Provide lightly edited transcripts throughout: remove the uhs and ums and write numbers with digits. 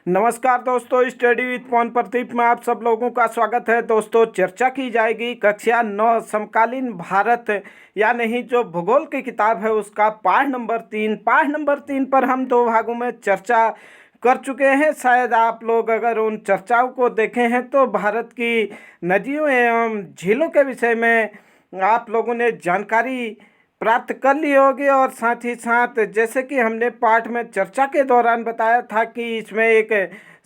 नमस्कार दोस्तों, study with पवन प्रदीप में आप सब लोगों का स्वागत है। दोस्तों, चर्चा की जाएगी कक्षा 9 समकालीन भारत या नहीं जो भूगोल की किताब है उसका पाठ नंबर 3 पर हम दो भागों में चर्चा कर चुके हैं। शायद आप लोग अगर उन चर्चाओं को देखे हैं तो भारत की नदियों एवं झीलों के विषय में आप लोगों ने जानकारी प्राप्त कर ली होगी। और साथ ही साथ जैसे कि हमने पाठ में चर्चा के दौरान बताया था कि इसमें एक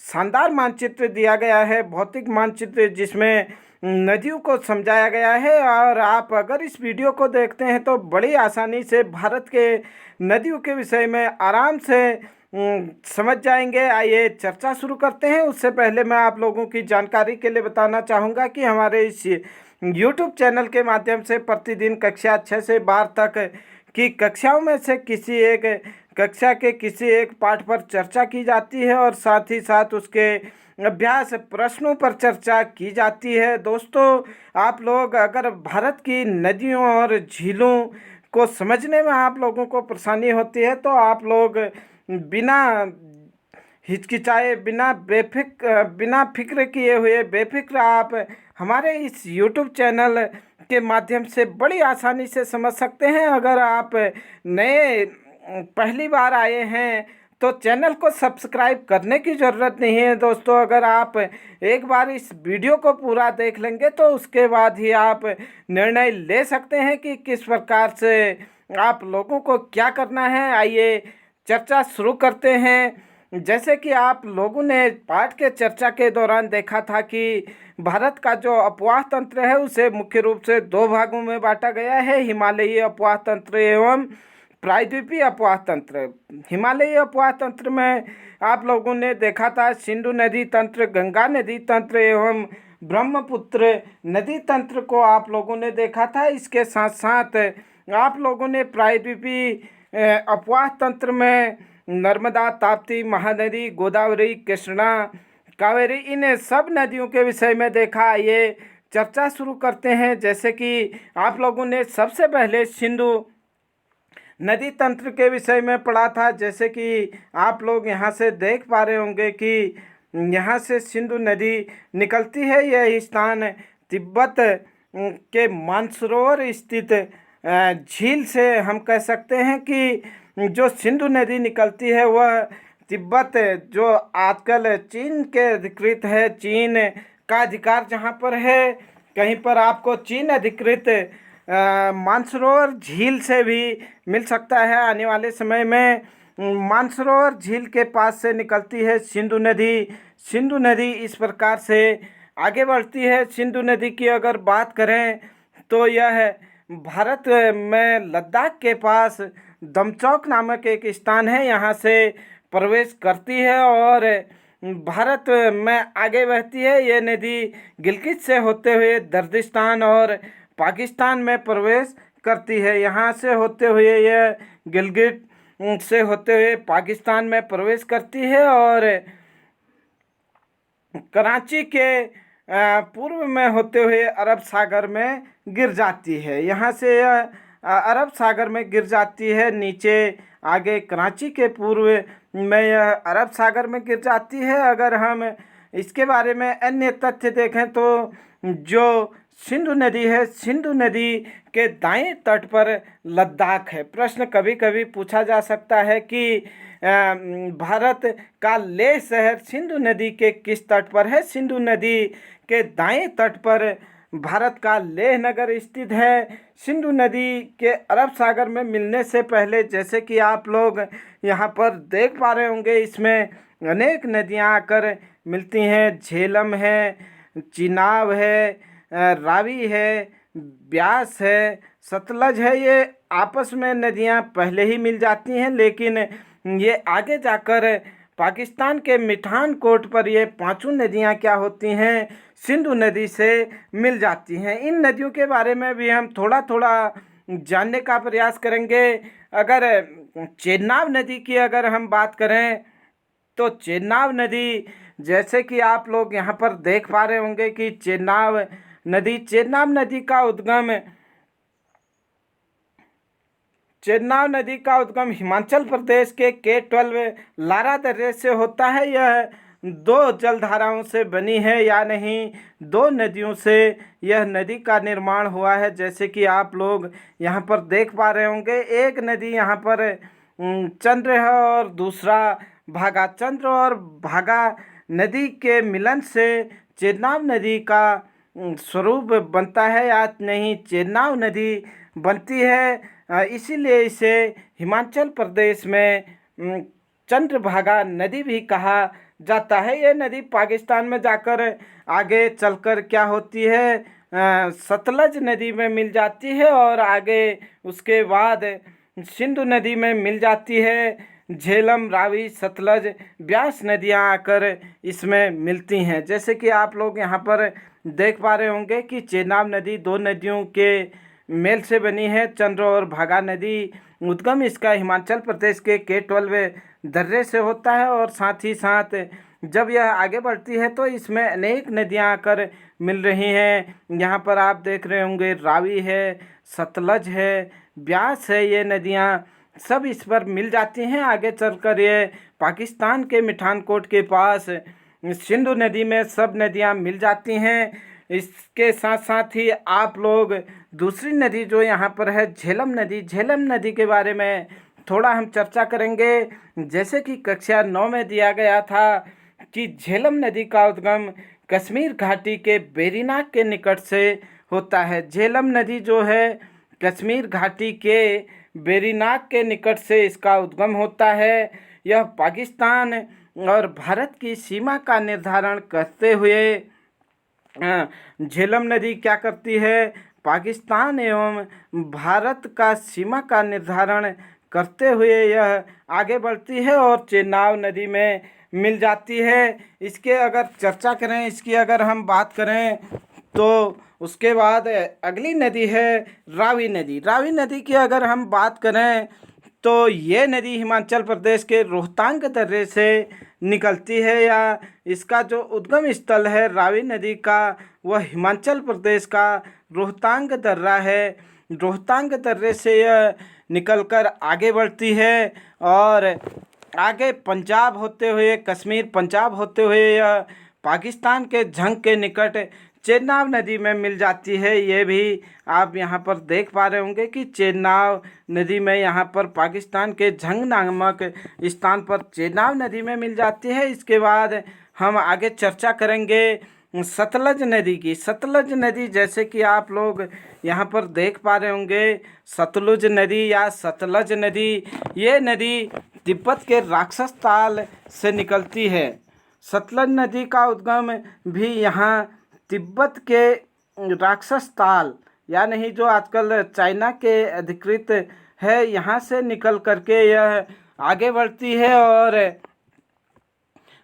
शानदार मानचित्र दिया गया है, भौतिक मानचित्र, जिसमें नदियों को समझाया गया है। और आप अगर इस वीडियो को देखते हैं तो बड़ी आसानी से भारत के नदियों के विषय में आराम से समझ जाएंगे। आइए चर्चा शुरू करते हैं। उससे पहले मैं आप लोगों की जानकारी के लिए बताना चाहूँगा कि हमारे इस YouTube चैनल के माध्यम से प्रतिदिन कक्षा 6 से 12 तक की कक्षाओं में से किसी एक कक्षा के किसी एक पाठ पर चर्चा की जाती है और साथ ही साथ उसके अभ्यास प्रश्नों पर चर्चा की जाती है। दोस्तों, आप लोग अगर भारत की नदियों और झीलों को समझने में आप लोगों को परेशानी होती है तो आप लोग बिना हिचकिचाए, बिना फिक्र किए हुए बेफिक्र आप हमारे इस YouTube चैनल के माध्यम से बड़ी आसानी से समझ सकते हैं। अगर आप नए पहली बार आए हैं तो चैनल को सब्सक्राइब करने की ज़रूरत नहीं है। दोस्तों, अगर आप एक बार इस वीडियो को पूरा देख लेंगे तो उसके बाद ही आप निर्णय ले सकते हैं कि किस प्रकार से आप लोगों को क्या करना है। आइए चर्चा शुरू करते हैं। जैसे कि आप लोगों ने पाठ के चर्चा के दौरान देखा था कि भारत का जो अपवाह तंत्र है उसे मुख्य रूप से दो भागों में बांटा गया है, हिमालयी अपवाह तंत्र एवं प्रायद्वीपीय अपवाह तंत्र। हिमालयी अपवाह तंत्र में आप लोगों ने देखा था सिंधु नदी तंत्र, गंगा नदी तंत्र एवं ब्रह्मपुत्र नदी तंत्र को आप लोगों ने देखा था। इसके साथ साथ आप लोगों ने प्रायद्वीपीय अपवाह तंत्र में नर्मदा, ताप्ती, महानदी, गोदावरी, कृष्णा, कावेरी, इन सब नदियों के विषय में देखा। ये चर्चा शुरू करते हैं। जैसे कि आप लोगों ने सबसे पहले सिंधु नदी तंत्र के विषय में पढ़ा था। जैसे कि आप लोग यहाँ से देख पा रहे होंगे कि यहाँ से सिंधु नदी निकलती है। यह स्थान तिब्बत के मानसरोवर स्थित झील से हम कह सकते हैं कि जो सिंधु नदी निकलती है वह तिब्बत, जो आजकल चीन के अधिकृत है, चीन का अधिकार जहाँ पर है, कहीं पर आपको चीन अधिकृत मानसरोवर झील से भी मिल सकता है। आने वाले समय में मानसरोवर झील के पास से निकलती है सिंधु नदी। सिंधु नदी इस प्रकार से आगे बढ़ती है। सिंधु नदी की अगर बात करें तो यह भारत में लद्दाख के पास दमचौक नामक एक स्थान है, यहाँ से प्रवेश करती है और भारत में आगे बहती है। ये नदी गिलगित से होते हुए दर्दिस्तान और पाकिस्तान में प्रवेश करती है। यहाँ से होते हुए यह गिलगित से होते हुए पाकिस्तान में प्रवेश करती है और कराची के पूर्व में होते हुए अरब सागर में गिर जाती है। यहाँ से यह अरब सागर में गिर जाती है, नीचे आगे कराची के पूर्व में यह अरब सागर में गिर जाती है। अगर हम इसके बारे में अन्य तथ्य देखें तो जो सिंधु नदी है, सिंधु नदी के दाएं तट पर लद्दाख है। प्रश्न कभी कभी पूछा जा सकता है कि भारत का लेह शहर सिंधु नदी के किस तट पर है। सिंधु नदी के दाएं तट पर भारत का लेह नगर स्थित है। सिंधु नदी के अरब सागर में मिलने से पहले, जैसे कि आप लोग यहाँ पर देख पा रहे होंगे, इसमें अनेक नदियाँ आकर मिलती हैं। झेलम है, चिनाब है, रावी है, ब्यास है, सतलज है। ये आपस में नदियाँ पहले ही मिल जाती हैं, लेकिन ये आगे जाकर पाकिस्तान के मिठान कोट पर ये पांचों नदियाँ क्या होती हैं, सिंधु नदी से मिल जाती हैं। इन नदियों के बारे में भी हम थोड़ा थोड़ा जानने का प्रयास करेंगे। अगर चेनाब नदी की अगर हम बात करें तो चेनाब नदी, जैसे कि आप लोग यहाँ पर देख पा रहे होंगे कि चेनाब नदी का उद्गम हिमाचल प्रदेश के K12 लारा दर्रे से होता है। यह दो जलधाराओं से बनी है या नहीं दो नदियों से यह नदी का निर्माण हुआ है। जैसे कि आप लोग यहाँ पर देख पा रहे होंगे, एक नदी यहाँ पर चंद्र है और दूसरा भागा। चंद्र और भागा नदी के मिलन से चेनाब नदी का स्वरूप बनता है या नहीं चेनाब नदी बनती है। इसीलिए इसे हिमाचल प्रदेश में चंद्रभागा नदी भी कहा जाता है। ये नदी पाकिस्तान में जाकर आगे चलकर क्या होती है, सतलज नदी में मिल जाती है और आगे उसके बाद सिंधु नदी में मिल जाती है। झेलम, रावी, सतलज, ब्यास नदियां आकर इसमें मिलती हैं। जैसे कि आप लोग यहाँ पर देख पा रहे होंगे कि चेनाब नदी दो नदियों के मेल से बनी है। चंद्र और भागा नदी उद्गम इसका हिमाचल प्रदेश के K12 दर्रे से होता है और साथ ही साथ जब यह आगे बढ़ती है तो इसमें अनेक नदियां आकर मिल रही हैं। यहाँ पर आप देख रहे होंगे रावी है, सतलज है, ब्यास है, ये नदियां सब इस पर मिल जाती हैं। आगे चलकर ये पाकिस्तान के मिठानकोट के पास सिंधु नदी में सब नदियां मिल जाती हैं। इसके साथ साथ ही आप लोग दूसरी नदी जो यहाँ पर है झेलम नदी, झेलम नदी के बारे में थोड़ा हम चर्चा करेंगे। जैसे कि कक्षा 9 में दिया गया था कि झेलम नदी का उद्गम कश्मीर घाटी के वेरीनाग के निकट से होता है। झेलम नदी जो है कश्मीर घाटी के वेरीनाग के निकट से इसका उद्गम होता है। यह पाकिस्तान और भारत की सीमा का निर्धारण करते हुए झेलम नदी क्या करती है, पाकिस्तान एवं भारत का सीमा का निर्धारण करते हुए यह आगे बढ़ती है और चेनाब नदी में मिल जाती है। इसके अगर चर्चा करें, इसकी अगर हम बात करें तो उसके बाद अगली नदी है रावी नदी। रावी नदी की अगर हम बात करें तो ये नदी हिमाचल प्रदेश के रोहतांग दर्रे से निकलती है या इसका जो उद्गम स्थल है रावी नदी का वह हिमाचल प्रदेश का रोहतांग दर्रा है। रोहतांग दर्रे से यह निकलकर आगे बढ़ती है और आगे पंजाब होते हुए कश्मीर, पंजाब होते हुए यह पाकिस्तान के झंग के निकट चेनाब नदी में मिल जाती है। ये भी आप यहाँ पर देख पा रहे होंगे कि चेनाब नदी में यहाँ पर पाकिस्तान के झंग नामक स्थान पर चेनाब नदी में मिल जाती है। इसके बाद हम आगे चर्चा करेंगे सतलज नदी की। सतलज नदी जैसे कि आप लोग यहाँ पर देख पा रहे होंगे, सतलुज नदी या सतलज नदी, ये नदी तिब्बत के राक्षस ताल से निकलती है। सतलज नदी का उद्गम भी यहाँ तिब्बत के राक्षस ताल या नहीं जो आजकल चाइना के अधिकृत है यहाँ से निकल करके यह आगे बढ़ती है और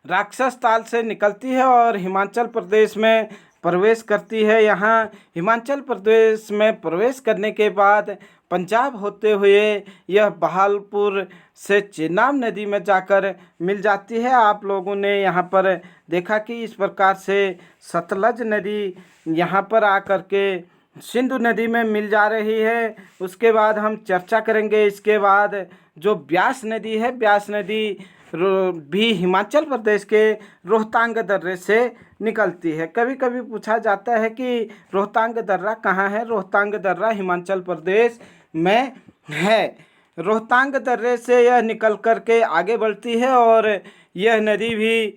राक्षस ताल से निकलती है और हिमाचल प्रदेश में प्रवेश करती है। यहाँ हिमाचल प्रदेश में प्रवेश करने के बाद पंजाब होते हुए यह बहालपुर से चेनाब नदी में जाकर मिल जाती है। आप लोगों ने यहाँ पर देखा कि इस प्रकार से सतलज नदी यहाँ पर आकर के सिंधु नदी में मिल जा रही है। उसके बाद हम चर्चा करेंगे इसके बाद जो ब्यास नदी है, ब्यास नदी भी हिमाचल प्रदेश के रोहतांग दर्रे से निकलती है। कभी कभी पूछा जाता है कि रोहतांग दर्रा कहाँ है। रोहतांग दर्रा हिमाचल प्रदेश में है। रोहतांग दर्रे से यह निकल कर के आगे बढ़ती है और यह नदी भी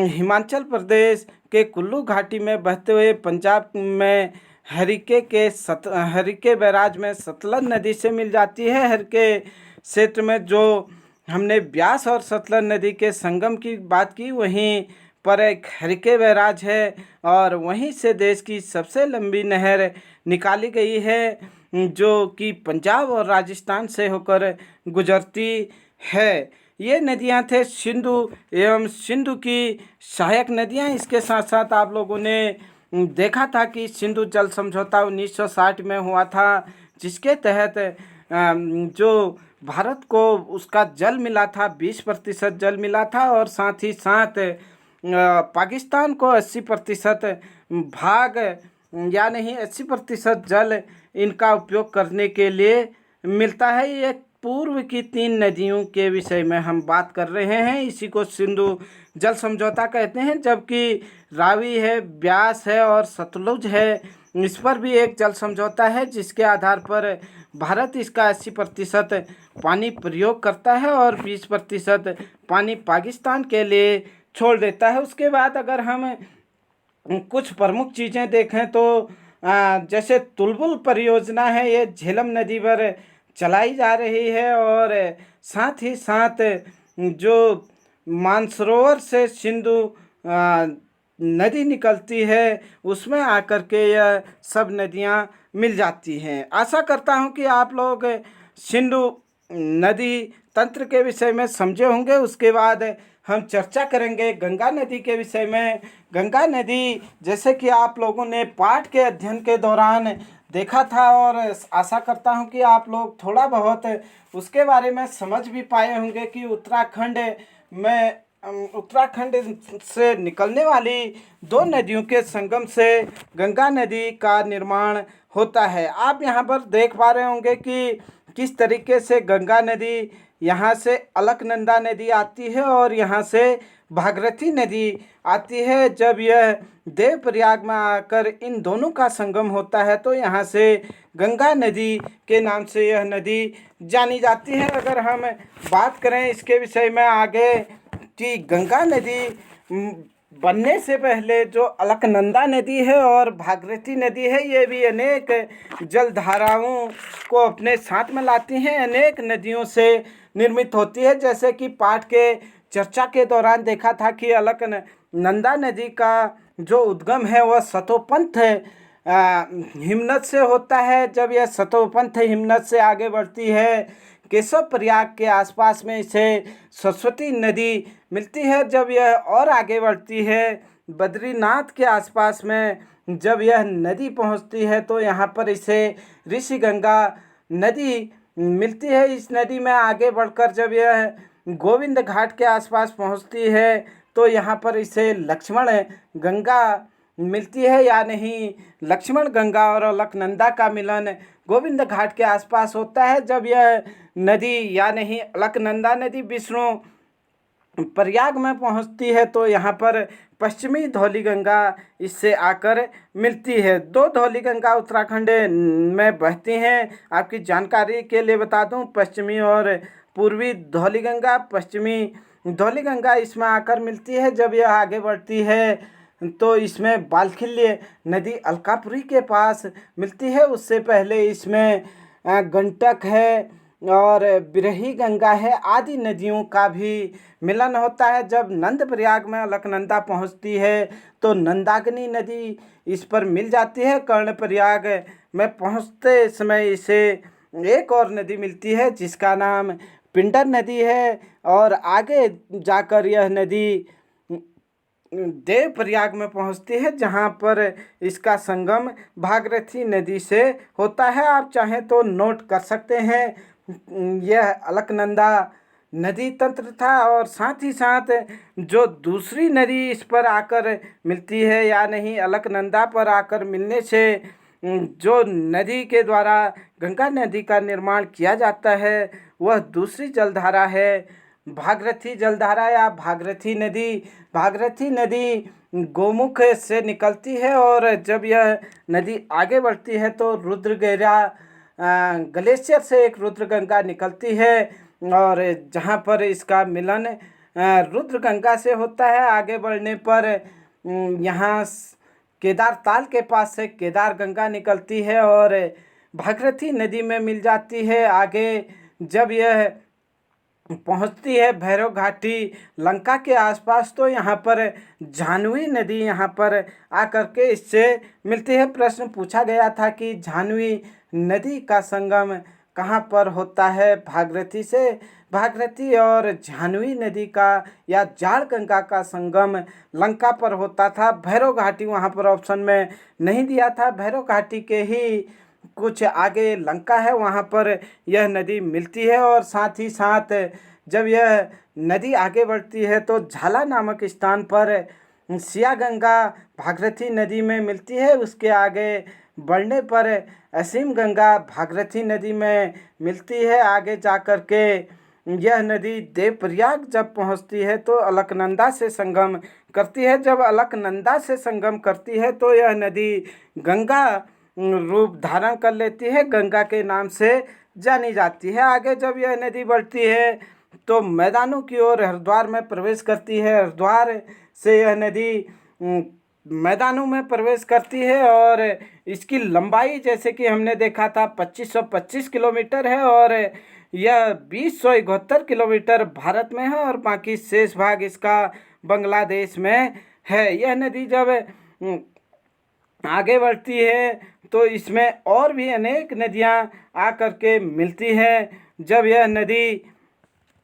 हिमाचल प्रदेश के कुल्लू घाटी में बहते हुए पंजाब में हरिके बैराज में सतलज नदी से मिल जाती है। हरिके क्षेत्र में जो हमने ब्यास और सतलज नदी के संगम की बात की, वहीं पर एक हरिके बैराज है और वहीं से देश की सबसे लंबी नहर निकाली गई है जो कि पंजाब और राजस्थान से होकर गुजरती है। ये नदियां थे सिंधु एवं सिंधु की सहायक नदियां। इसके साथ साथ आप लोगों ने देखा था कि सिंधु जल समझौता 1960 में हुआ था, जिसके तहत जो भारत को उसका जल मिला था 20% जल मिला था और साथ ही साथ पाकिस्तान को 80% भाग या नहीं 80% जल इनका उपयोग करने के लिए मिलता है। ये पूर्व की 3 नदियों के विषय में हम बात कर रहे हैं। इसी को सिंधु जल समझौता कहते हैं, जबकि रावी है, ब्यास है और सतलुज है, इस पर भी एक जल समझौता है जिसके आधार पर भारत इसका 80% पानी प्रयोग करता है और 20% पानी पाकिस्तान के लिए छोड़ देता है। उसके बाद अगर हम कुछ प्रमुख चीज़ें देखें तो जैसे तुलबुल परियोजना है, ये झेलम नदी पर चलाई जा रही है और साथ ही साथ जो मानसरोवर से सिंधु नदी निकलती है उसमें आकर के यह सब नदियां मिल जाती हैं। आशा करता हूं कि आप लोग सिंधु नदी तंत्र के विषय में समझे होंगे। उसके बाद हम चर्चा करेंगे गंगा नदी के विषय में। गंगा नदी जैसे कि आप लोगों ने पाठ के अध्ययन के दौरान देखा था और आशा करता हूं कि आप लोग थोड़ा बहुत उसके बारे में समझ भी पाए होंगे कि उत्तराखंड से निकलने वाली 2 नदियों के संगम से गंगा नदी का निर्माण होता है। आप यहाँ पर देख पा रहे होंगे कि किस तरीके से गंगा नदी यहाँ से अलकनंदा नदी आती है और यहाँ से भागीरथी नदी आती है। जब यह देवप्रयाग में आकर इन दोनों का संगम होता है तो यहाँ से गंगा नदी के नाम से यह नदी जानी जाती है। अगर हम बात करें इसके विषय में आगे कि गंगा नदी बनने से पहले जो अलकनंदा नदी है और भागीरथी नदी है, ये भी अनेक जलधाराओं को अपने साथ में लाती हैं, अनेक नदियों से निर्मित होती है। जैसे कि पाठ के चर्चा के दौरान देखा था कि अलकनंदा नदी का जो उद्गम है वह सतोपंथ हिमनद से होता है। जब यह सतोपंथ हिमनद से आगे बढ़ती है केशव प्रयाग के आसपास में इसे सरस्वती नदी मिलती है। जब यह और आगे बढ़ती है बद्रीनाथ के आसपास में जब यह नदी पहुंचती है तो यहाँ पर इसे ऋषिगंगा नदी मिलती है। इस नदी में आगे बढ़कर जब यह गोविंद घाट के आसपास पहुंचती है तो यहाँ पर इसे लक्ष्मण गंगा मिलती है, या नहीं लक्ष्मण गंगा और अलकनंदा का मिलन गोविंद घाट के आसपास होता है। जब यह नदी या नहीं अलकनंदा नदी विष्णु प्रयाग में पहुंचती है तो यहाँ पर पश्चिमी धौलीगंगा इससे आकर मिलती है। 2 धौलीगंगा उत्तराखंड में बहती हैं। आपकी जानकारी के लिए बता दूं, पश्चिमी और पूर्वी धौलीगंगा। पश्चिमी धौलीगंगा इसमें आकर मिलती है। जब यह आगे बढ़ती है तो इसमें बालखिल्य नदी अलकापुरी के पास मिलती है। उससे पहले इसमें गंडक है और बिरही गंगा है, आदि नदियों का भी मिलन होता है। जब नंदप्रयाग में अलकनंदा पहुंचती है तो नंदाग्नि नदी इस पर मिल जाती है। कर्णप्रयाग में पहुंचते समय इसे एक और नदी मिलती है जिसका नाम पिंडर नदी है और आगे जाकर यह नदी देवप्रयाग में पहुंचती है जहां पर इसका संगम भागीरथी नदी से होता है। आप चाहें तो नोट कर सकते हैं। यह अलकनंदा नदी तंत्र था और साथ ही साथ जो दूसरी नदी इस पर आकर मिलती है या नहीं अलकनंदा पर आकर मिलने से जो नदी के द्वारा गंगा नदी का निर्माण किया जाता है वह दूसरी जलधारा है भागीरथी जलधारा या भागीरथी नदी। भागीरथी नदी गोमुख से निकलती है और जब यह नदी आगे बढ़ती है तो रुद्रगंगा ग्लेशियर से एक रुद्रगंगा निकलती है और जहाँ पर इसका मिलन रुद्रगंगा से होता है। आगे बढ़ने पर यहाँ केदार ताल के पास से केदार गंगा निकलती है और भागीरथी नदी में मिल जाती है। आगे जब यह पहुंचती है भैरव घाटी लंका के आसपास तो यहाँ पर जाह्नवी नदी यहाँ पर आकर के इससे मिलती है। प्रश्न पूछा गया था कि जाह्नवी नदी का संगम कहाँ पर होता है भागीरथी से। भागीरथी और जाह्नवी नदी का या जाड़ गंगा का संगम लंका पर होता था। भैरव घाटी वहाँ पर ऑप्शन में नहीं दिया था। भैरव घाटी के ही कुछ आगे लंका है, वहाँ पर यह नदी मिलती है और साथ ही साथ जब यह नदी आगे बढ़ती है तो झाला नामक स्थान पर सिया गंगा भागीरथी नदी में मिलती है। उसके आगे बढ़ने पर असीम गंगा भागीरथी नदी में मिलती है। आगे जा कर के यह नदी देवप्रयाग जब पहुंचती है तो अलकनंदा से संगम करती है। जब अलकनंदा से संगम करती है तो यह नदी गंगा रूप धारण कर लेती है, गंगा के नाम से जानी जाती है। आगे जब यह नदी बढ़ती है तो मैदानों की ओर हरिद्वार में प्रवेश करती है। हरिद्वार से यह नदी मैदानों में प्रवेश करती है और इसकी लंबाई जैसे कि हमने देखा था 2525 किलोमीटर है और यह 2071 किलोमीटर भारत में है और बाकी शेष भाग इसका बांग्लादेश में है। यह नदी जब आगे बढ़ती है तो इसमें और भी अनेक नदियां आकर के मिलती हैं। जब यह नदी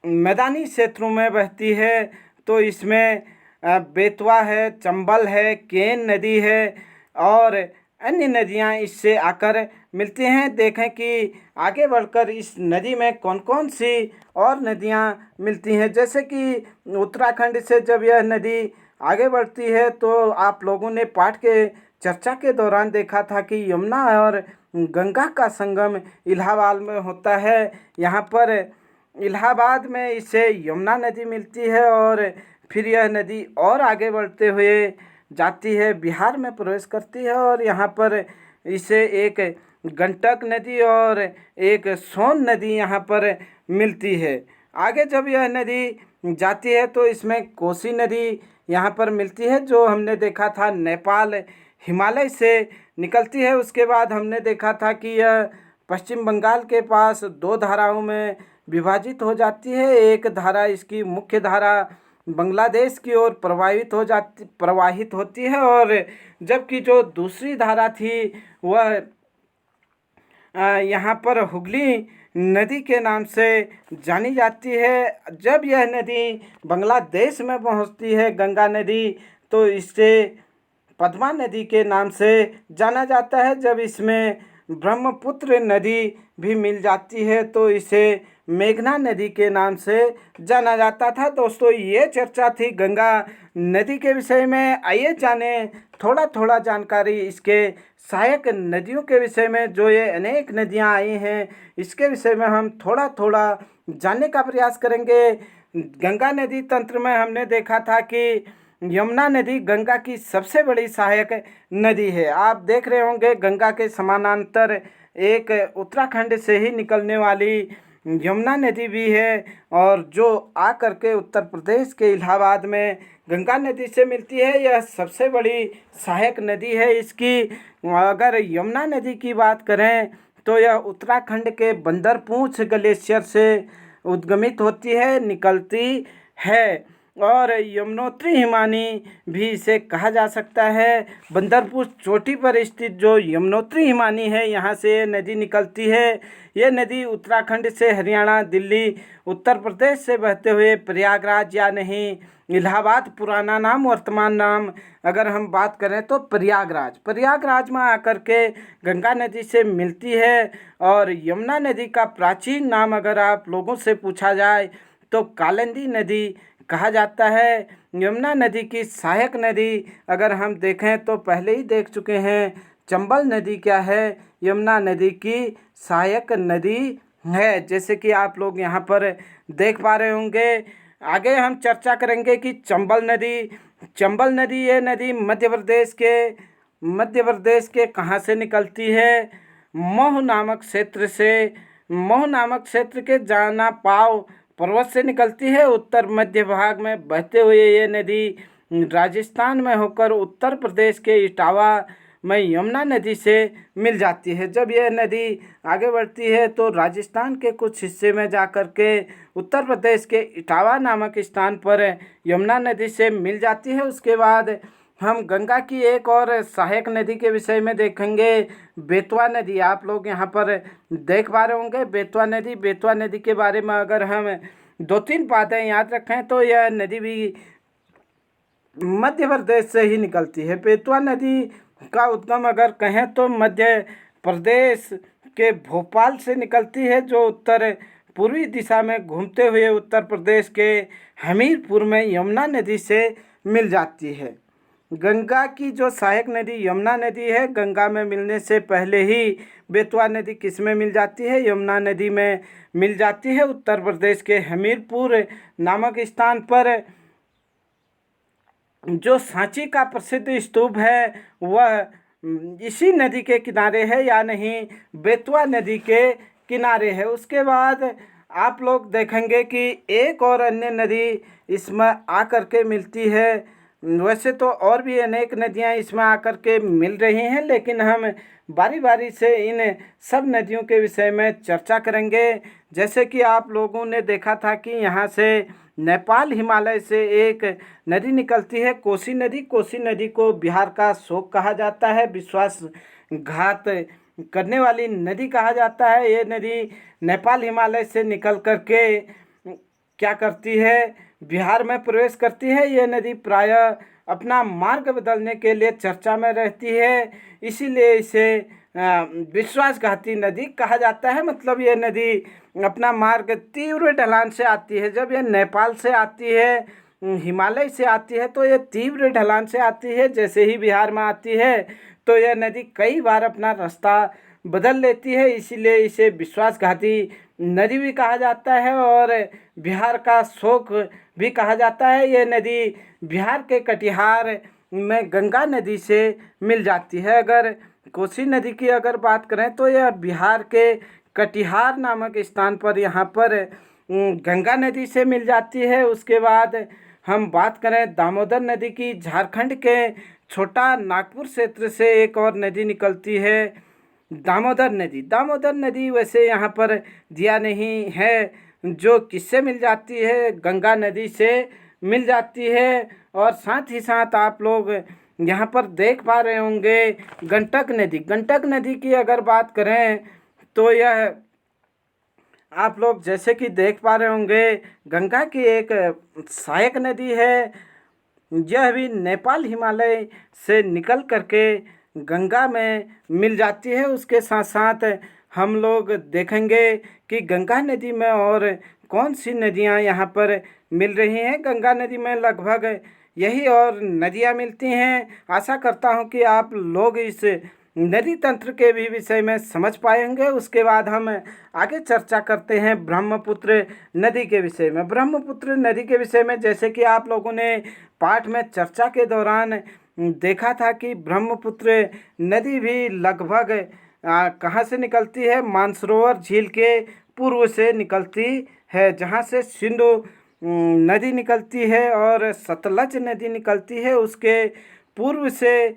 मैदानी क्षेत्रों में बहती है तो इसमें बेतवा है, चंबल है, केन नदी है और अन्य नदियां इससे आकर मिलती हैं। देखें कि आगे बढ़कर इस नदी में कौन कौन सी और नदियां मिलती हैं। जैसे कि उत्तराखंड से जब यह नदी आगे बढ़ती है तो आप लोगों ने पाठ के चर्चा के दौरान देखा था कि यमुना और गंगा का संगम इलाहाबाद में होता है। यहाँ पर इलाहाबाद में इसे यमुना नदी मिलती है और फिर यह नदी और आगे बढ़ते हुए जाती है, बिहार में प्रवेश करती है और यहाँ पर इसे एक गंडक नदी और एक सोन नदी यहाँ पर मिलती है। आगे जब यह नदी जाती है तो इसमें कोसी नदी यहाँ पर मिलती है, जो हमने देखा था नेपाल हिमालय से निकलती है। उसके बाद हमने देखा था कि यह पश्चिम बंगाल के पास दो धाराओं में विभाजित हो जाती है। एक धारा इसकी मुख्य धारा बांग्लादेश की ओर प्रवाहित होती है और जबकि जो दूसरी धारा थी वह यहाँ पर हुगली नदी के नाम से जानी जाती है। जब यह नदी बांग्लादेश में पहुँचती है गंगा नदी तो इससे पद्मा नदी के नाम से जाना जाता है। जब इसमें ब्रह्मपुत्र नदी भी मिल जाती है तो इसे मेघना नदी के नाम से जाना जाता था। दोस्तों, ये चर्चा थी गंगा नदी के विषय में। आइए जाने थोड़ा थोड़ा जानकारी इसके सहायक नदियों के विषय में। जो ये अनेक नदियां आई हैं इसके विषय में हम थोड़ा थोड़ा जानने का प्रयास करेंगे। गंगा नदी तंत्र में हमने देखा था कि यमुना नदी गंगा की सबसे बड़ी सहायक नदी है। आप देख रहे होंगे गंगा के समानांतर एक उत्तराखंड से ही निकलने वाली यमुना नदी भी है और जो आ करके उत्तर प्रदेश के इलाहाबाद में गंगा नदी से मिलती है। यह सबसे बड़ी सहायक नदी है। इसकी अगर यमुना नदी की बात करें तो यह उत्तराखंड के बंदरपूंछ ग्लेशियर से उद्गमित होती है, निकलती है और यमुनोत्री हिमानी भी इसे कहा जा सकता है। बंदरपूंछ चोटी पर स्थित जो यमुनोत्री हिमानी है यहाँ से ये नदी निकलती है। ये नदी उत्तराखंड से हरियाणा, दिल्ली, उत्तर प्रदेश से बहते हुए प्रयागराज या नहीं इलाहाबाद पुराना नाम, वर्तमान नाम अगर हम बात करें तो प्रयागराज में आकर के गंगा नदी से मिलती है। और यमुना नदी का प्राचीन नाम अगर आप लोगों से पूछा जाए तो कालिंदी नदी कहा जाता है। यमुना नदी की सहायक नदी अगर हम देखें तो पहले ही देख चुके हैं चंबल नदी क्या है, यमुना नदी की सहायक नदी है, जैसे कि आप लोग यहाँ पर देख पा रहे होंगे। आगे हम चर्चा करेंगे कि चंबल नदी ये नदी मध्य प्रदेश के कहाँ से निकलती है? मऊ नामक क्षेत्र के जाना पाव पर्वत से निकलती है। उत्तर मध्य भाग में बहते हुए ये नदी राजस्थान में होकर उत्तर प्रदेश के इटावा में यमुना नदी से मिल जाती है। जब यह नदी आगे बढ़ती है तो राजस्थान के कुछ हिस्से में जाकर के उत्तर प्रदेश के इटावा नामक स्थान पर यमुना नदी से मिल जाती है। उसके बाद हम गंगा की एक और सहायक नदी के विषय में देखेंगे, बेतवा नदी। आप लोग यहाँ पर देख पा रहे होंगे बेतवा नदी के बारे में अगर हम 2-3 बातें याद रखें तो यह नदी भी मध्य प्रदेश से ही निकलती है। बेतवा नदी का उद्गम अगर कहें तो मध्य प्रदेश के भोपाल से निकलती है, जो उत्तर पूर्वी दिशा में घूमते हुए उत्तर प्रदेश के हमीरपुर में यमुना नदी से मिल जाती है। गंगा की जो सहायक नदी यमुना नदी है, गंगा में मिलने से पहले ही बेतवा नदी किस में मिल जाती है? यमुना नदी में मिल जाती है। उत्तर प्रदेश के हमीरपुर नामक स्थान पर जो सांची का प्रसिद्ध स्तूप है वह इसी नदी के किनारे है, या नहीं बेतवा नदी के किनारे है। उसके बाद आप लोग देखेंगे कि एक और अन्य नदी इसमें आकर के मिलती है। वैसे तो और भी अनेक नदियां इसमें आकर के मिल रही हैं, लेकिन हम बारी बारी से इन सब नदियों के विषय में चर्चा करेंगे। जैसे कि आप लोगों ने देखा था कि यहाँ से नेपाल हिमालय से एक नदी निकलती है, कोसी नदी। कोसी नदी को बिहार का शोक कहा जाता है, विश्वासघात करने वाली नदी कहा जाता है। ये नदी नेपाल हिमालय से निकल करके क्या करती है? बिहार में प्रवेश करती है। ये नदी प्रायः अपना मार्ग बदलने के लिए चर्चा में रहती है, इसीलिए इसे विश्वासघाती नदी कहा जाता है। मतलब ये नदी अपना मार्ग तीव्र ढलान से आती है। जब ये नेपाल से आती है, हिमालय से आती है, तो ये तीव्र ढलान से आती है। जैसे ही बिहार में आती है तो यह नदी कई बार अपना रास्ता बदल लेती है, इसीलिए इसे विश्वासघाती नदी भी कहा जाता है और बिहार का शोक भी कहा जाता है। ये नदी बिहार के कटिहार में गंगा नदी से मिल जाती है। अगर कोसी नदी की अगर बात करें तो यह बिहार के कटिहार नामक स्थान पर यहाँ पर गंगा नदी से मिल जाती है। उसके बाद हम बात करें दामोदर नदी की, झारखंड के छोटा नागपुर क्षेत्र से एक और नदी निकलती है, दामोदर नदी। दामोदर नदी वैसे यहाँ पर दिया नहीं है, जो किससे मिल जाती है? गंगा नदी से मिल जाती है। और साथ ही साथ आप लोग यहाँ पर देख पा रहे होंगे गंडक नदी। गंडक नदी की अगर बात करें तो यह आप लोग जैसे कि देख पा रहे होंगे गंगा की एक सहायक नदी है। यह भी नेपाल हिमालय से निकल करके गंगा में मिल जाती है। उसके साथ साथ हम लोग देखेंगे कि गंगा नदी में और कौन सी नदियां यहाँ पर मिल रही हैं। गंगा नदी में लगभग यही और नदियां मिलती हैं। आशा करता हूँ कि आप लोग इस नदी तंत्र के भी विषय में समझ पाएंगे। उसके बाद हम आगे चर्चा करते हैं ब्रह्मपुत्र नदी के विषय में। ब्रह्मपुत्र नदी के विषय में जैसे कि आप लोगों ने पाठ में चर्चा के दौरान देखा था कि ब्रह्मपुत्र नदी भी लगभग कहाँ से निकलती है? मानसरोवर झील के पूर्व से निकलती है, जहाँ से सिंधु नदी निकलती है और सतलज नदी निकलती है। उसके पूर्व से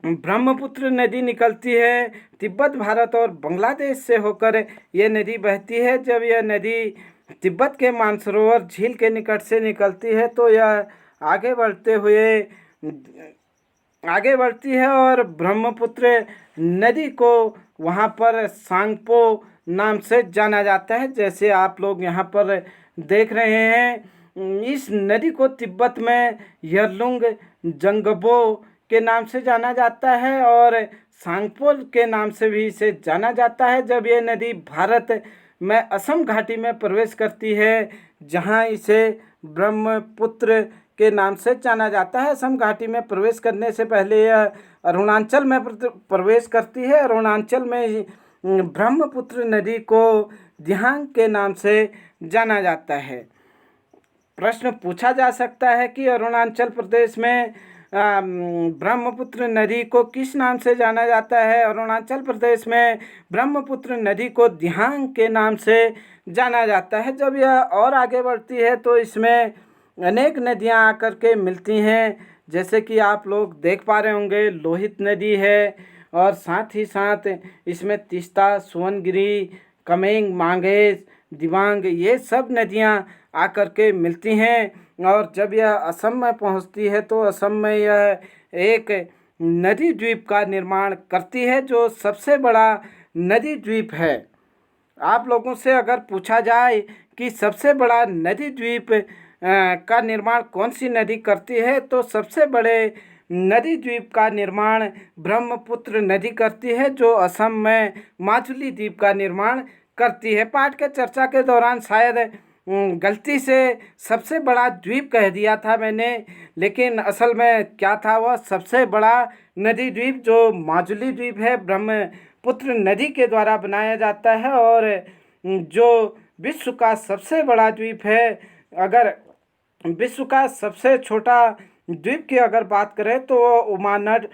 ब्रह्मपुत्र नदी निकलती है। तिब्बत, भारत और बांग्लादेश से होकर यह नदी बहती है। जब यह नदी तिब्बत के मानसरोवर झील के निकट से निकलती है तो यह आगे बढ़ती है और ब्रह्मपुत्र नदी को वहाँ पर सांगपो नाम से जाना जाता है। जैसे आप लोग यहाँ पर देख रहे हैं, इस नदी को तिब्बत में यरलुंग जंगबो के नाम से जाना जाता है और सांगपो के नाम से भी इसे जाना जाता है। जब ये नदी भारत में असम घाटी में प्रवेश करती है, जहाँ इसे ब्रह्मपुत्र के नाम से जाना जाता है। असम घाटी में प्रवेश करने से पहले यह अरुणाचल में प्रवेश करती है। अरुणाचल में ब्रह्मपुत्र नदी को दिहांग के नाम से जाना जाता है। प्रश्न पूछा जा सकता है कि अरुणाचल प्रदेश में ब्रह्मपुत्र नदी को किस नाम से जाना जाता है? अरुणाचल प्रदेश में ब्रह्मपुत्र नदी को दिहांग के नाम से जाना जाता है। जब यह और आगे बढ़ती है तो इसमें अनेक नदियां आकर के मिलती हैं। जैसे कि आप लोग देख पा रहे होंगे लोहित नदी है और साथ ही साथ इसमें तीस्ता, सोनगिरी, कमेंग, मांगेश, दिबांग, ये सब नदियां आकर के मिलती हैं। और जब यह असम में पहुंचती है तो असम में यह एक नदी द्वीप का निर्माण करती है, जो सबसे बड़ा नदी द्वीप है। आप लोगों से अगर पूछा जाए कि सबसे बड़ा नदी द्वीप का निर्माण कौन सी नदी करती है, तो सबसे बड़े नदी द्वीप का निर्माण ब्रह्मपुत्र नदी करती है, जो असम में माजुली द्वीप का निर्माण करती है। पाठ के चर्चा के दौरान शायद गलती से सबसे बड़ा द्वीप कह दिया था मैंने, लेकिन असल में क्या था, वह सबसे बड़ा नदी द्वीप जो माजुली द्वीप है, ब्रह्मपुत्र नदी के द्वारा बनाया जाता है। और जो विश्व का सबसे बड़ा द्वीप है, अगर विश्व का सबसे छोटा द्वीप की अगर बात करें तो वो उमानंट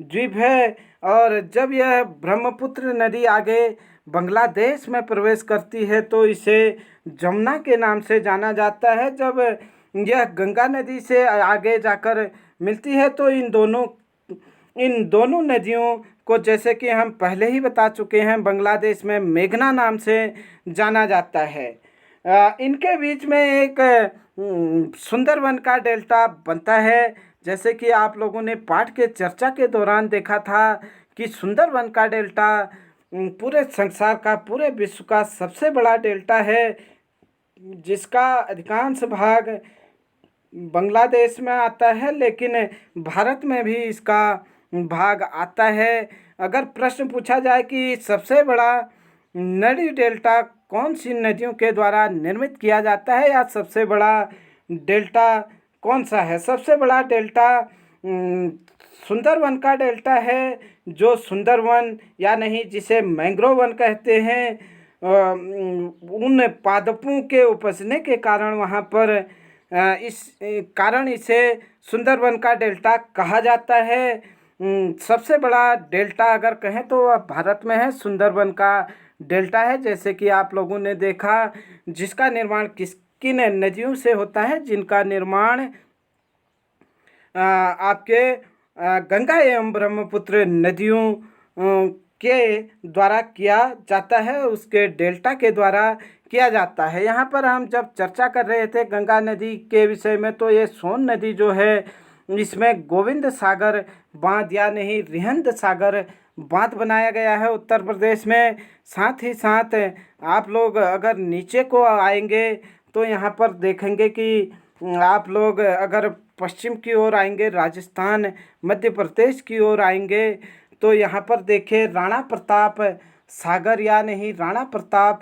द्वीप है। और जब यह ब्रह्मपुत्र नदी आगे बांग्लादेश में प्रवेश करती है तो इसे जमुना के नाम से जाना जाता है। जब यह गंगा नदी से आगे जाकर मिलती है तो इन दोनों नदियों को, जैसे कि हम पहले ही बता चुके हैं, बांग्लादेश में मेघना नाम से जाना जाता है। इनके बीच में एक सुंदरवन का डेल्टा बनता है। जैसे कि आप लोगों ने पाठ के चर्चा के दौरान देखा था कि सुंदरवन का डेल्टा पूरे संसार का, पूरे विश्व का सबसे बड़ा डेल्टा है, जिसका अधिकांश भाग बांग्लादेश में आता है, लेकिन भारत में भी इसका भाग आता है। अगर प्रश्न पूछा जाए कि सबसे बड़ा नदी डेल्टा कौन सी नदियों के द्वारा निर्मित किया जाता है, या सबसे बड़ा डेल्टा कौन सा है, सबसे बड़ा डेल्टा सुंदरवन का डेल्टा है। जो सुंदरवन या नहीं, जिसे मैंग्रोव वन कहते हैं, उन पादपों के उपजने के कारण वहाँ पर इस कारण इसे सुंदरवन का डेल्टा कहा जाता है। सबसे बड़ा डेल्टा अगर कहें तो वह भारत में है, सुंदरवन का डेल्टा है। जैसे कि आप लोगों ने देखा, जिसका निर्माण किन नदियों से होता है, जिनका निर्माण आपके गंगा एवं ब्रह्मपुत्र नदियों के द्वारा किया जाता है, उसके डेल्टा के द्वारा किया जाता है। यहाँ पर हम जब चर्चा कर रहे थे गंगा नदी के विषय में, तो ये सोन नदी जो है, इसमें गोविंद सागर बांध या नहीं रिहंद सागर बांध बनाया गया है उत्तर प्रदेश में। साथ ही साथ आप लोग अगर नीचे को आएंगे तो यहाँ पर देखेंगे कि आप लोग अगर पश्चिम की ओर आएंगे, राजस्थान मध्य प्रदेश की ओर आएंगे, तो यहाँ पर देखिए राणा प्रताप सागर या नहीं राणा प्रताप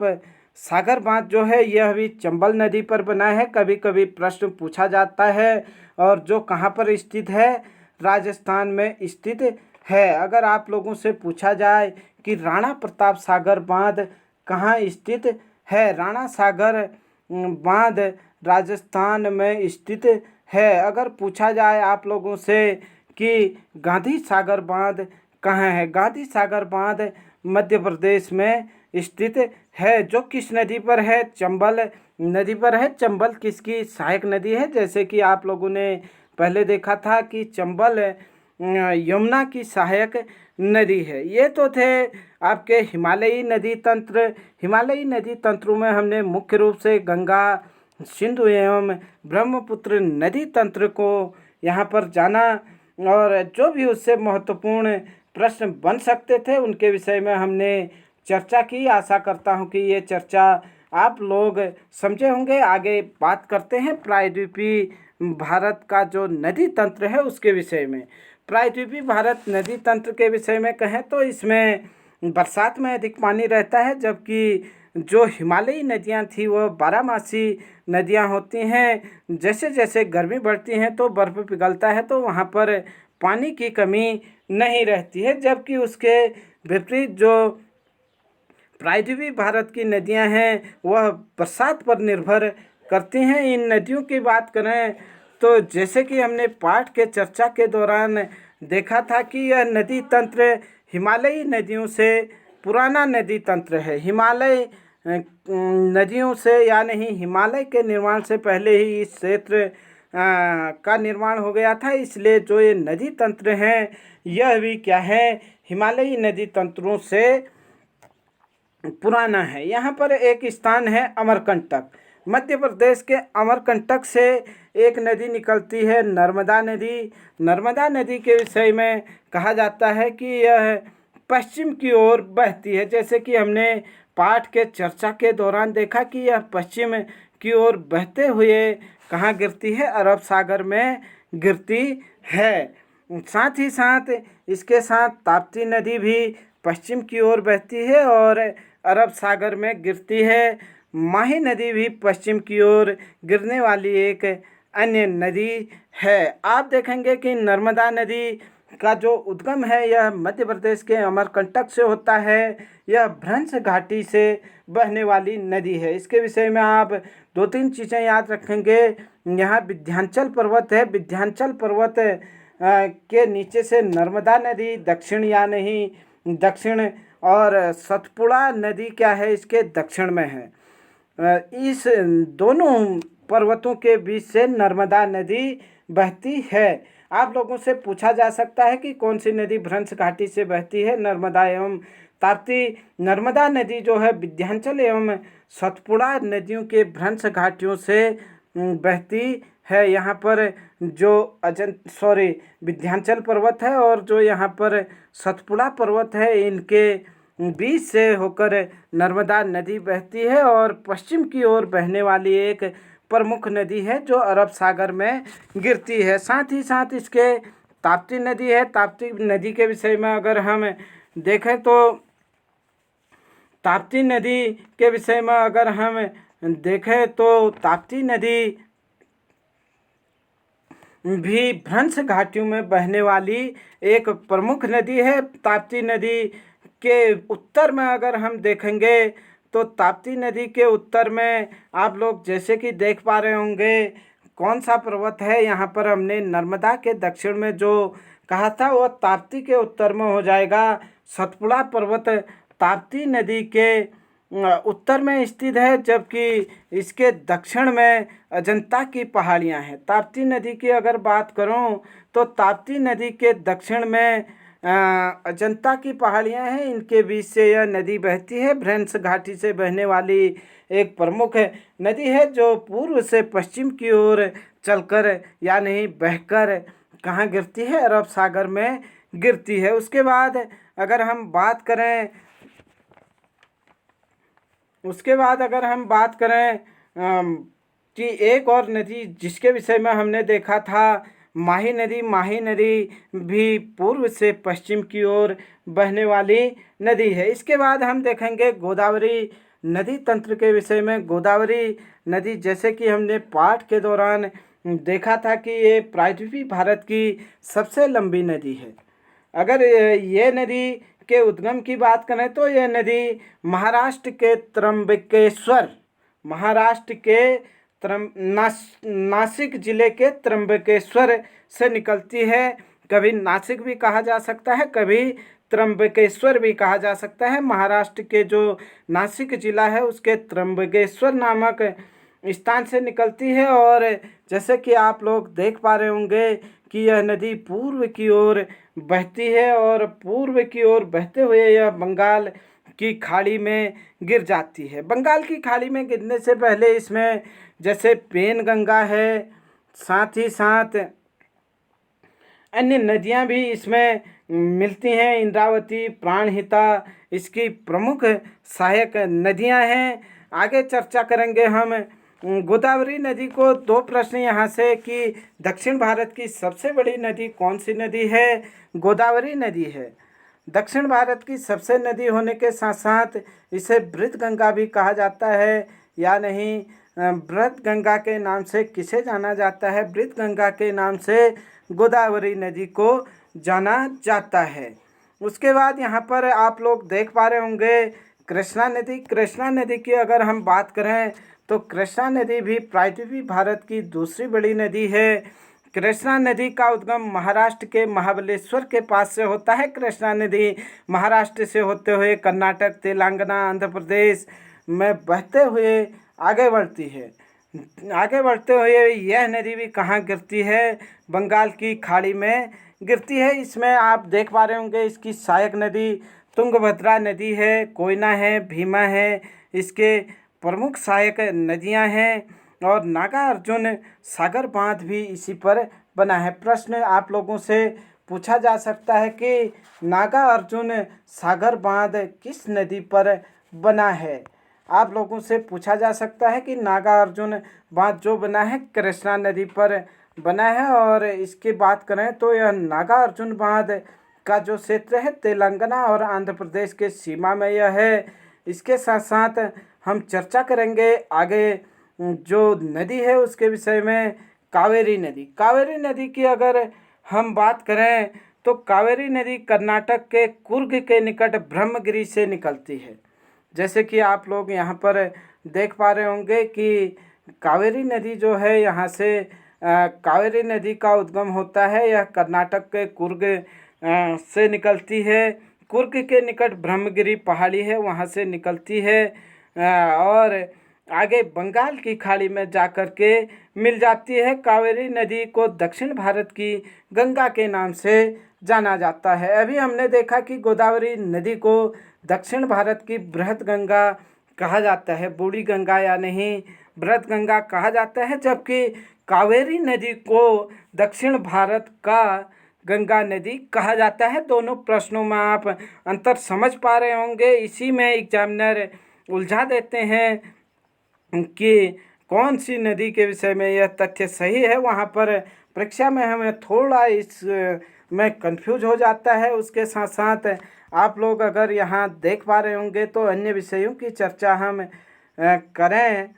सागर बांध जो है, यह भी चंबल नदी पर बना है। कभी कभी प्रश्न पूछा जाता है, और जो कहाँ पर स्थित है, राजस्थान में स्थित है। अगर आप लोगों से पूछा जाए कि राणा प्रताप सागर बांध कहाँ स्थित है, राणा सागर बांध राजस्थान में स्थित है। अगर पूछा जाए आप लोगों से कि गांधी सागर बांध कहाँ है, गांधी सागर बांध मध्य प्रदेश में स्थित है। जो किस नदी पर है, चंबल नदी पर है। चंबल किसकी सहायक नदी है, जैसे कि आप लोगों ने पहले देखा था कि चंबल यमुना की सहायक नदी है। ये तो थे आपके हिमालयी नदी तंत्र। हिमालयी नदी तंत्रों में हमने मुख्य रूप से गंगा, सिंधु एवं ब्रह्मपुत्र नदी तंत्र को यहाँ पर जाना, और जो भी उससे महत्वपूर्ण प्रश्न बन सकते थे उनके विषय में हमने चर्चा की। आशा करता हूँ कि ये चर्चा आप लोग समझे होंगे। आगे बात करते हैं प्रायद्वीपीय भारत का जो नदी तंत्र है उसके विषय में। प्रायद्वीपीय भारत नदी तंत्र के विषय में कहें तो इसमें बरसात में अधिक पानी रहता है, जबकि जो हिमालयी नदियाँ थी वह बारहमासी नदियाँ होती हैं। जैसे जैसे गर्मी बढ़ती है तो बर्फ़ पिघलता है, तो वहाँ पर पानी की कमी नहीं रहती है। जबकि उसके विपरीत जो प्रायद्वीपीय भारत की नदियाँ हैं वह बरसात पर निर्भर करती हैं। इन नदियों की बात करें तो जैसे कि हमने पाठ के चर्चा के दौरान देखा था कि यह नदी तंत्र हिमालयी नदियों से पुराना नदी तंत्र है। हिमालय नदियों से या नहीं हिमालय के निर्माण से पहले ही इस क्षेत्र का निर्माण हो गया था, इसलिए जो ये नदी तंत्र हैं यह भी क्या है, हिमालयी नदी तंत्रों से पुराना है। यहाँ पर एक स्थान है अमरकंटक। मध्य प्रदेश के अमरकंटक से एक नदी निकलती है, नर्मदा नदी। नर्मदा नदी के विषय में कहा जाता है कि यह पश्चिम की ओर बहती है। जैसे कि हमने पाठ के चर्चा के दौरान देखा कि यह पश्चिम की ओर बहते हुए कहाँ गिरती है, अरब सागर में गिरती है। साथ ही साथ इसके साथ ताप्ती नदी भी पश्चिम की ओर बहती है, और अरब सागर में गिरती है। माही नदी भी पश्चिम की ओर गिरने वाली एक अन्य नदी है। आप देखेंगे कि नर्मदा नदी का जो उद्गम है यह मध्य प्रदेश के अमरकंटक से होता है। यह भ्रंश घाटी से बहने वाली नदी है। इसके विषय में आप दो तीन चीज़ें याद रखेंगे। यहाँ विंध्याचल पर्वत है। विंध्याचल पर्वत के नीचे से नर्मदा नदी दक्षिण या नहीं दक्षिण, और सतपुड़ा नदी क्या है इसके दक्षिण में है। इस दोनों पर्वतों के बीच से नर्मदा नदी बहती है। आप लोगों से पूछा जा सकता है कि कौन सी नदी भ्रंश घाटी से बहती है। नर्मदा एवं ताप्ती। नर्मदा नदी जो है विंध्याचल एवं सतपुड़ा नदियों के भ्रंश घाटियों से बहती है। यहाँ पर जो विंध्याचल पर्वत है और जो यहाँ पर सतपुड़ा पर्वत है, इनके बीच से होकर नर्मदा नदी बहती है और पश्चिम की ओर बहने वाली एक प्रमुख नदी है जो अरब सागर में गिरती है। साथ ही साथ इसके ताप्ती नदी है। ताप्ती नदी के विषय में अगर हम देखें तो ताप्ती नदी के विषय में अगर हम देखें तो ताप्ती नदी भी भ्रंश घाटियों में बहने वाली एक प्रमुख नदी है। ताप्ती नदी के उत्तर में अगर हम देखेंगे तो ताप्ती नदी के उत्तर में आप लोग जैसे कि देख पा रहे होंगे कौन सा पर्वत है। यहाँ पर हमने नर्मदा के दक्षिण में जो कहा था वो ताप्ती के उत्तर में हो जाएगा। सतपुड़ा पर्वत ताप्ती नदी के उत्तर में स्थित है, जबकि इसके दक्षिण में अजंता की पहाड़ियाँ हैं। ताप्ती नदी की अगर बात करूँ तो ताप्ती नदी के दक्षिण में अजंता की पहाड़ियाँ हैं। इनके बीच से यह नदी बहती है। भ्रंश घाटी से बहने वाली एक प्रमुख नदी है जो पूर्व से पश्चिम की ओर चलकर या नहीं बहकर कहाँ गिरती है, अरब सागर में गिरती है। उसके बाद अगर हम बात करें कि एक और नदी जिसके विषय में हमने देखा था माही नदी। माही नदी भी पूर्व से पश्चिम की ओर बहने वाली नदी है। इसके बाद हम देखेंगे गोदावरी नदी तंत्र के विषय में। गोदावरी नदी जैसे कि हमने पाठ के दौरान देखा था कि ये प्रायद्वीपीय भारत की सबसे लंबी नदी है। अगर ये नदी के उद्गम की बात करें तो यह नदी महाराष्ट्र के नासिक जिले के त्र्यंबकेश्वर से निकलती है। कभी नासिक भी कहा जा सकता है, कभी त्र्यंबकेश्वर भी कहा जा सकता है। महाराष्ट्र के जो नासिक जिला है उसके त्र्यंबकेश्वर नामक स्थान से निकलती है। और जैसे कि आप लोग देख पा रहे होंगे कि यह नदी पूर्व की ओर बहती है और पूर्व की ओर बहते हुए यह बंगाल की खाड़ी में गिर जाती है। बंगाल की खाड़ी में गिरने से पहले इसमें जैसे पेनगंगा है, साथ ही साथ अन्य नदियां भी इसमें मिलती हैं। इंद्रावती, प्राणहिता इसकी प्रमुख सहायक नदियां हैं। आगे चर्चा करेंगे हम गोदावरी नदी को। दो प्रश्न यहाँ से कि दक्षिण भारत की सबसे बड़ी नदी कौन सी नदी है? गोदावरी नदी है। दक्षिण भारत की सबसे नदी होने के साथ साथ इसे बृहत गंगा भी कहा जाता है या नहीं। बृहत गंगा के नाम से किसे जाना जाता है? बृहत गंगा के नाम से गोदावरी नदी को जाना जाता है। उसके बाद यहाँ पर आप लोग देख पा रहे होंगे कृष्णा नदी। कृष्णा नदी की अगर हम बात करें तो कृष्णा नदी भी प्रायद्वीपीय भारत की दूसरी बड़ी नदी है। कृष्णा नदी का उद्गम महाराष्ट्र के महाबलेश्वर के पास से होता है। कृष्णा नदी महाराष्ट्र से होते हुए कर्नाटक, तेलंगाना, आंध्र प्रदेश में बहते हुए आगे बढ़ती है। आगे बढ़ते हुए यह नदी भी कहाँ गिरती है? बंगाल की खाड़ी में गिरती है। इसमें आप देख पा रहे होंगे इसकी सहायक नदी तुंगभद्रा नदी है, कोयना है, भीमा है, इसके प्रमुख सहायक नदियां हैं। और नागार्जुन सागर बांध भी इसी पर बना है। प्रश्न आप लोगों से पूछा जा सकता है कि नागार्जुन सागर बांध किस नदी पर बना है? आप लोगों से पूछा जा सकता है कि नागार्जुन बांध जो बना है कृष्णा नदी पर बना है। और इसकी बात करें तो यह नागार्जुन बांध का जो क्षेत्र है तेलंगाना और आंध्र प्रदेश के सीमा में यह है। इसके साथ साथ हम चर्चा करेंगे आगे जो नदी है उसके विषय में, कावेरी नदी। कावेरी नदी की अगर हम बात करें तो कावेरी नदी कर्नाटक के कुर्ग के निकट ब्रह्मगिरी से निकलती है। जैसे कि आप लोग यहाँ पर देख पा रहे होंगे कि कावेरी नदी जो है यहाँ से कावेरी नदी का उद्गम होता है। यह कर्नाटक के कुर्ग से निकलती है। कुर्ग के निकट ब्रह्मगिरी पहाड़ी है, वहाँ से निकलती है और आगे बंगाल की खाड़ी में जाकर के मिल जाती है। कावेरी नदी को दक्षिण भारत की गंगा के नाम से जाना जाता है। अभी हमने देखा कि गोदावरी नदी को दक्षिण भारत की बृहद गंगा कहा जाता है, बूढ़ी गंगा या नहीं बृहद गंगा कहा जाता है, जबकि कावेरी नदी को दक्षिण भारत का गंगा नदी कहा जाता है। दोनों प्रश्नों में आप अंतर समझ पा रहे होंगे। इसी में एग्जामिनर उलझा देते हैं कि कौन सी नदी के विषय में यह तथ्य सही है। वहाँ पर परीक्षा में हमें थोड़ा इस में कंफ्यूज हो जाता है। उसके साथ साथ आप लोग अगर यहाँ देख पा रहे होंगे तो अन्य विषयों की चर्चा हम करें।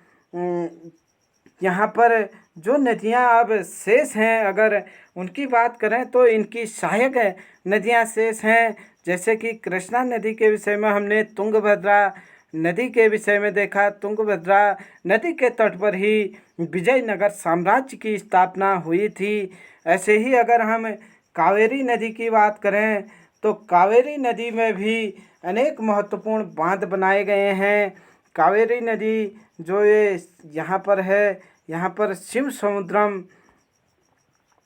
यहाँ पर जो नदियाँ अब शेष हैं अगर उनकी बात करें तो इनकी सहायक नदियाँ शेष हैं। जैसे कि कृष्णा नदी के विषय में हमने तुंगभद्रा नदी के विषय में देखा। तुंगभद्रा नदी के तट पर ही विजयनगर साम्राज्य की स्थापना हुई थी। ऐसे ही अगर हम कावेरी नदी की बात करें तो कावेरी नदी में भी अनेक महत्वपूर्ण बांध बनाए गए हैं। कावेरी नदी जो ये यहाँ पर है, यहाँ पर शिव समुद्रम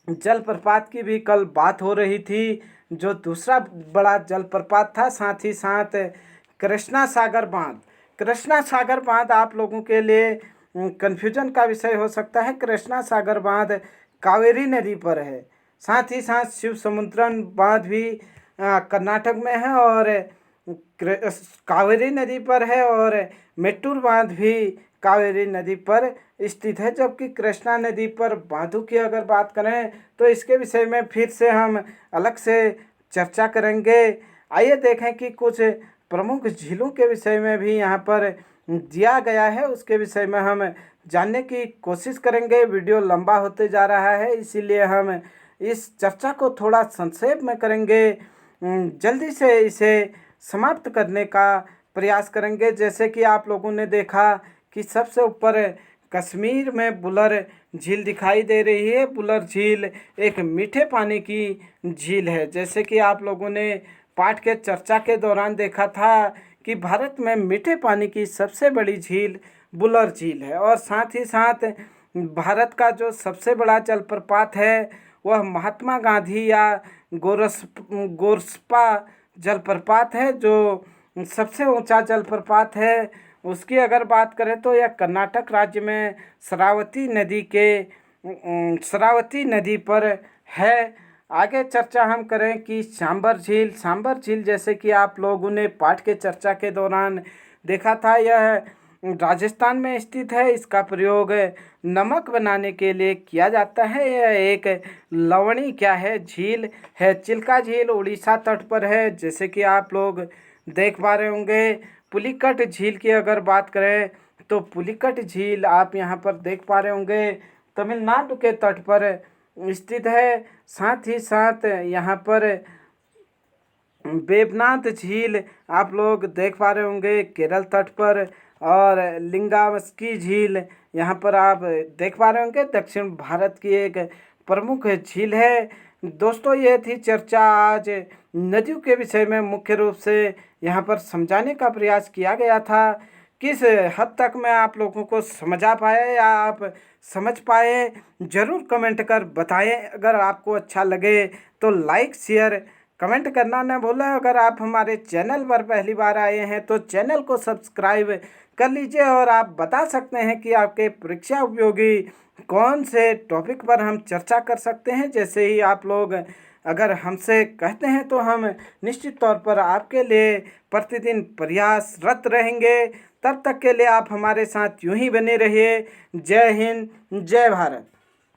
जलप्रपात की भी कल बात हो रही थी, जो दूसरा बड़ा जलप्रपात था। साथ ही साथ कृष्णा सागर बांध, कृष्णा सागर बांध आप लोगों के लिए कन्फ्यूजन का विषय हो सकता है। कृष्णा सागर बांध कावेरी नदी पर है। साथ ही साथ शिव समुद्रम बांध भी कर्नाटक में है और कावेरी नदी पर है, और मेट्टूर बांध भी कावेरी नदी पर स्थित है। जबकि कृष्णा नदी पर बांधों की अगर बात करें तो इसके विषय में फिर से हम अलग से चर्चा करेंगे। आइए देखें कि कुछ प्रमुख झीलों के विषय में भी यहाँ पर दिया गया है, उसके विषय में हम जानने की कोशिश करेंगे। वीडियो लंबा होते जा रहा है, इसीलिए हम इस चर्चा को थोड़ा संक्षेप में करेंगे। जल्दी से इसे समाप्त करने का प्रयास करेंगे। जैसे कि आप लोगों ने देखा कि सबसे ऊपर कश्मीर में बुलर झील दिखाई दे रही है। बुलर झील एक मीठे पानी की झील है। जैसे कि आप लोगों ने पाठ के चर्चा के दौरान देखा था कि भारत में मीठे पानी की सबसे बड़ी झील बुलर झील है, और साथ ही साथ भारत का जो सबसे बड़ा जलप्रपात है वह महात्मा गांधी या गोरस्पा जलप्रपात है, जो सबसे ऊंचा जलप्रपात है। उसकी अगर बात करें तो यह कर्नाटक राज्य में शरावती नदी पर है। आगे चर्चा हम करें कि सांबर झील। सांबर झील जैसे कि आप लोगों ने पाठ के चर्चा के दौरान देखा था, यह राजस्थान में स्थित है। इसका प्रयोग नमक बनाने के लिए किया जाता है। यह एक लवणी झील है। चिल्का झील उड़ीसा तट पर है, जैसे कि आप लोग देख पा रहे होंगे। पुलिकट झील की अगर बात करें तो पुलिकट झील आप यहाँ पर देख पा रहे होंगे, तमिलनाडु के तट पर स्थित है। साथ ही साथ यहाँ पर वेवनाथ झील आप लोग देख पा रहे होंगे केरल तट पर, और लिंगावस्की झील यहाँ पर आप देख पा रहे होंगे दक्षिण भारत की एक प्रमुख झील है। दोस्तों, ये थी चर्चा आज नदियों के विषय में। मुख्य रूप से यहाँ पर समझाने का प्रयास किया गया था। किस हद तक मैं आप लोगों को समझा पाया या आप समझ पाए, ज़रूर कमेंट कर बताएं। अगर आपको अच्छा लगे तो लाइक शेयर कमेंट करना न भूलें। अगर आप हमारे चैनल पर पहली बार आए हैं तो चैनल को सब्सक्राइब कर लीजिए, और आप बता सकते हैं कि आपके परीक्षा उपयोगी कौन से टॉपिक पर हम चर्चा कर सकते हैं। जैसे ही आप लोग अगर हमसे कहते हैं तो हम निश्चित तौर पर आपके लिए प्रतिदिन प्रयासरत रहेंगे। तब तक के लिए आप हमारे साथ यूं ही बने रहिए। जय हिंद, जय भारत।